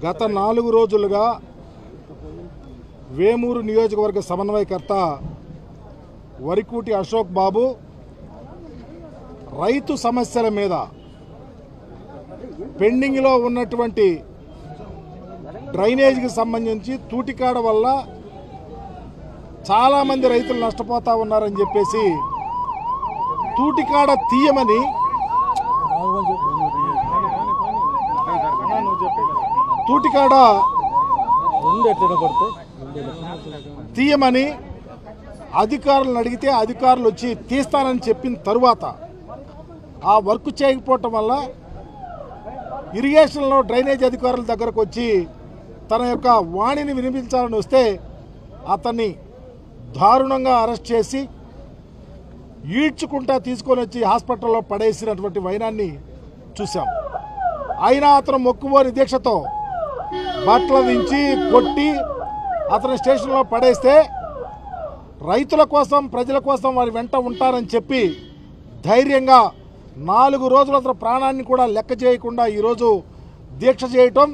గత 4 రోజులుగా వేమూరు నియోజకవర్గ సమన్వయకర్త వరికూటి అశోక్ బాబు రైతు సమస్యల మీద పెండింగ్లో ఉన్నటువంటి డ్రైనేజీకి సంబంధించి తూటికాడ వల్ల చాలామంది రైతులు నష్టపోతా ఉన్నారని చెప్పేసి తూటికాడ తీయమని తూటికాడ తీయమని అధికారులను అడిగితే అధికారులు వచ్చి తీస్తానని చెప్పిన తరువాత ఆ వర్క్ చేయకపోవటం వల్ల ఇరిగేషన్లో డ్రైనేజ్ అధికారుల దగ్గరకు వచ్చి తన యొక్క వాణిని వినిపించాలని వస్తే అతన్ని దారుణంగా అరెస్ట్ చేసి ఈడ్చుకుంటా తీసుకొని వచ్చి హాస్పిటల్లో పడేసినటువంటి వైనాన్ని చూసాం. అయినా అతను మొక్కుబోని దీక్షతో బట్టలు దించి కొట్టి అతని స్టేషన్లో పడేస్తే రైతుల కోసం ప్రజల కోసం వారి వెంట ఉంటారని చెప్పి ధైర్యంగా 4 రోజుల అతని ప్రాణాన్ని కూడా లెక్క చేయకుండా ఈరోజు దీక్ష చేయటం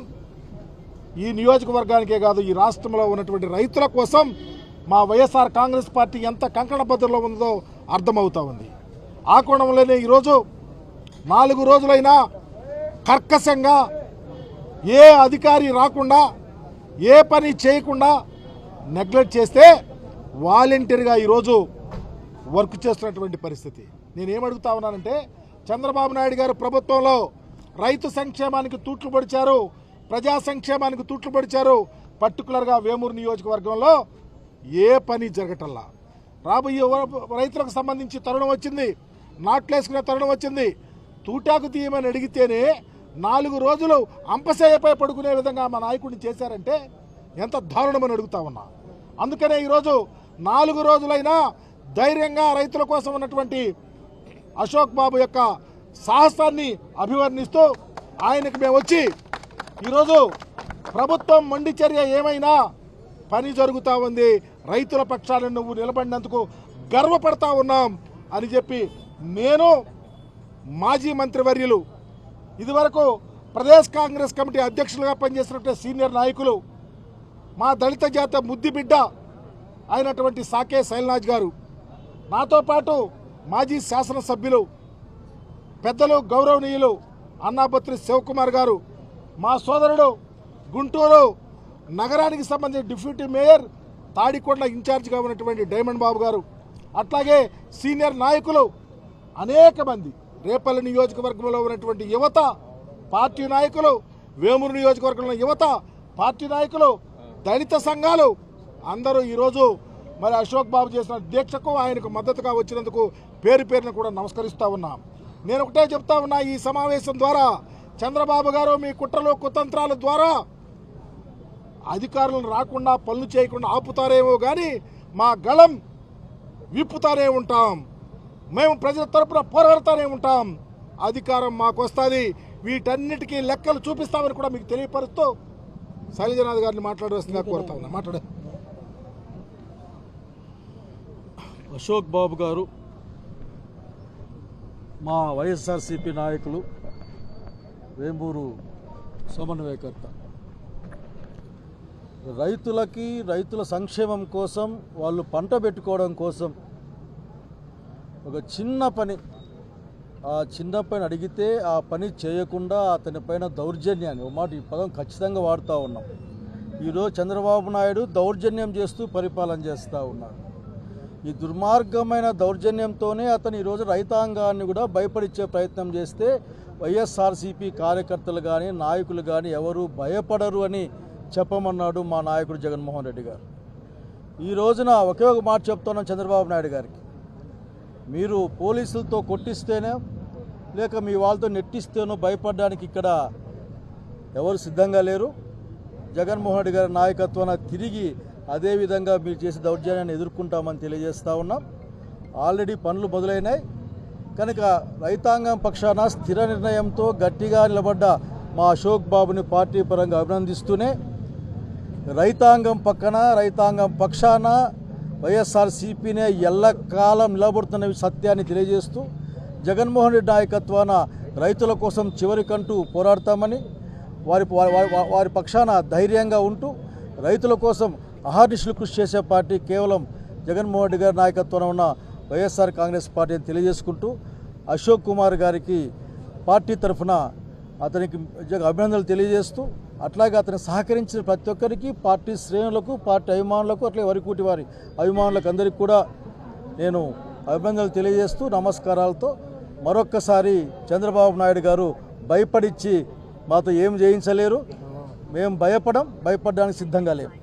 ఈ నియోజకవర్గానికే కాదు ఈ రాష్ట్రంలో ఉన్నటువంటి రైతుల కోసం మా వైఎస్ఆర్ కాంగ్రెస్ పార్టీ ఎంత కంకణబద్ధంలో ఉందో అర్థమవుతా ఉంది. ఆ కోణంలోనే ఈరోజు 4 రోజులైనా కర్కశంగా ఏ అధికారి రాకుండా ఏ పని చేయకుండా నెగ్లెక్ట్ చేస్తే వాలంటీర్గా ఈరోజు వర్క్ చేస్తున్నటువంటి పరిస్థితి. నేనేమడుగుతా ఉన్నానంటే చంద్రబాబు నాయుడు గారు ప్రభుత్వంలో రైతు సంక్షేమానికి తూట్లు పొడిచారు, ప్రజా సంక్షేమానికి తూట్లు పొడిచారు. పర్టికులర్గా వేమూరు నియోజకవర్గంలో ఏ పని జరగటల్లా. రాబోయే రైతులకు సంబంధించి తరుణం వచ్చింది, నాట్లేసుకునే తరుణం వచ్చింది. తూటాకు తీయమని అడిగితేనే 4 రోజులు అంపశయ్యపై పడుకునే విధంగా మా నాయకుడిని చేశారంటే ఎంత దారుణమని అడుగుతా ఉన్నా. అందుకనే ఈరోజు 4 రోజులైనా ధైర్యంగా రైతుల కోసం ఉన్నటువంటి అశోక్ బాబు యొక్క సాహసాన్ని అభివర్ణిస్తూ ఆయనకు మేము వచ్చి ఈరోజు ప్రభుత్వం మొండి చర్య ఏమైనా పని జరుగుతూ ఉంది, రైతుల పక్షాన్ని నువ్వు నిలబడినందుకు గర్వపడతా ఉన్నాం అని చెప్పి నేను మాజీ మంత్రివర్యులు ఇదివరకు ప్రదేశ్ కాంగ్రెస్ కమిటీ అధ్యక్షులుగా పనిచేసినటువంటి సీనియర్ నాయకులు మా దళిత జాత ముద్దిబిడ్డ అయినటువంటి సాకే శైలనాథ్ గారు, నాతో పాటు మాజీ శాసనసభ్యులు పెద్దలు గౌరవనీయులు అన్నాబత్రి శివకుమార్ గారు, మా సోదరుడు గుంటూరు నగరానికి సంబంధించిన డిప్యూటీ మేయర్ తాడికొండ ఇన్ఛార్జిగా ఉన్నటువంటి డైమండ్ బాబు గారు, అట్లాగే సీనియర్ నాయకులు అనేక మంది, రేపల్లి నియోజకవర్గంలో ఉన్నటువంటి యువత పార్టీ నాయకులు, వేమూరు నియోజకవర్గంలో యువత పార్టీ నాయకులు, దళిత సంఘాలు అందరూ ఈరోజు మరి అశోక్ బాబు చేసిన దీక్షకు ఆయనకు మద్దతుగా వచ్చినందుకు పేరు పేరున కూడా నమస్కరిస్తూ ఉన్నాం. నేను ఒకటే చెప్తా ఉన్నా, ఈ సమావేశం ద్వారా చంద్రబాబు గారు మీ కుట్రలు కుతంత్రాల ద్వారా అధికారులను రాకుండా పనులు చేయకుండా ఆపుతారేమో కానీ మా గళం విప్పుతానే ఉంటాం, మేము ప్రజల తరపున పోరాడుతూనే ఉంటాం, అధికారం మాకు వస్తుంది, వీటన్నిటికీ లెక్కలు చూపిస్తామని కూడా మీకు తెలియపరుస్తూ శైలజనాథ్ గారిని మాట్లాడవలసిందిగా కోరుతా ఉన్నా. మాట్లాడే అశోక్ బాబు గారు మా వైఎస్ఆర్సీపీ నాయకులు, వేమూరు సమన్వయకర్త. రైతులకి రైతుల సంక్షేమం కోసం వాళ్ళు పంట పెట్టుకోవడం కోసం ఒక చిన్న పని, ఆ చిన్న పని అడిగితే ఆ పని చేయకుండా అతని పైన దౌర్జన్యాన్ని, ఒక మాట ఈ పదం ఖచ్చితంగా వాడుతూ ఉన్నాం. ఈరోజు చంద్రబాబు నాయుడు దౌర్జన్యం చేస్తూ పరిపాలన చేస్తూ ఉన్నాడు. ఈ దుర్మార్గమైన దౌర్జన్యంతోనే అతను ఈరోజు రైతాంగాన్ని కూడా భయపడిచ్చే ప్రయత్నం చేస్తే వైఎస్ఆర్సీపీ కార్యకర్తలు కానీ నాయకులు కానీ ఎవరు భయపడరు అని చెప్పమన్నాడు మా నాయకుడు జగన్మోహన్ రెడ్డి గారు. ఈ రోజున ఒకే ఒక మాట చెప్తున్నాం చంద్రబాబు నాయుడు గారికి, మీరు పోలీసులతో కొట్టిస్తేనే లేక మీ వాళ్ళతో నెట్టిస్తేనో భయపడడానికి ఇక్కడ ఎవరు సిద్ధంగా లేరు. జగన్మోహన్ రెడ్డి గారి నాయకత్వాన తిరిగి అదేవిధంగా మీరు చేసే దౌర్జన్యాన్ని ఎదుర్కొంటామని తెలియజేస్తూ ఉన్నాం. ఆల్రెడీ పనులు మొదలైనాయి కనుక రైతాంగం పక్షాన స్థిర నిర్ణయంతో గట్టిగా నిలబడ్డ మా అశోక్ బాబుని పార్టీ పరంగా అభినందిస్తూనే రైతాంగం పక్షాన వైఎస్ఆర్సీపీనే ఎల్లకాలం నిలబడుతున్న సత్యాన్ని తెలియజేస్తూ జగన్మోహన్ రెడ్డి నాయకత్వాన రైతుల కోసం చివరికంటూ పోరాడతామని, వారి పక్షాన ధైర్యంగా ఉంటూ రైతుల కోసం అహర్నిశలు కృషి చేసే పార్టీ కేవలం జగన్మోహన్ రెడ్డి గారి నాయకత్వంలో ఉన్న వైఎస్ఆర్ కాంగ్రెస్ పార్టీ అని తెలియజేసుకుంటూ అశోక్ కుమార్ గారికి పార్టీ తరఫున అతనికి అభినందనలు తెలియజేస్తూ అట్లాగే అతను సహకరించిన ప్రతి ఒక్కరికి పార్టీ శ్రేణులకు పార్టీ అభిమానులకు అట్లే వరికూటి వారి అభిమానులకు అందరికీ కూడా నేను అభినందనలు తెలియజేస్తూ నమస్కారాలతో మరొక్కసారి చంద్రబాబు నాయుడు గారు భయపడిచ్చి మాతో ఏం చేయించలేరు. మేము భయపడడానికి సిద్ధంగా లేము.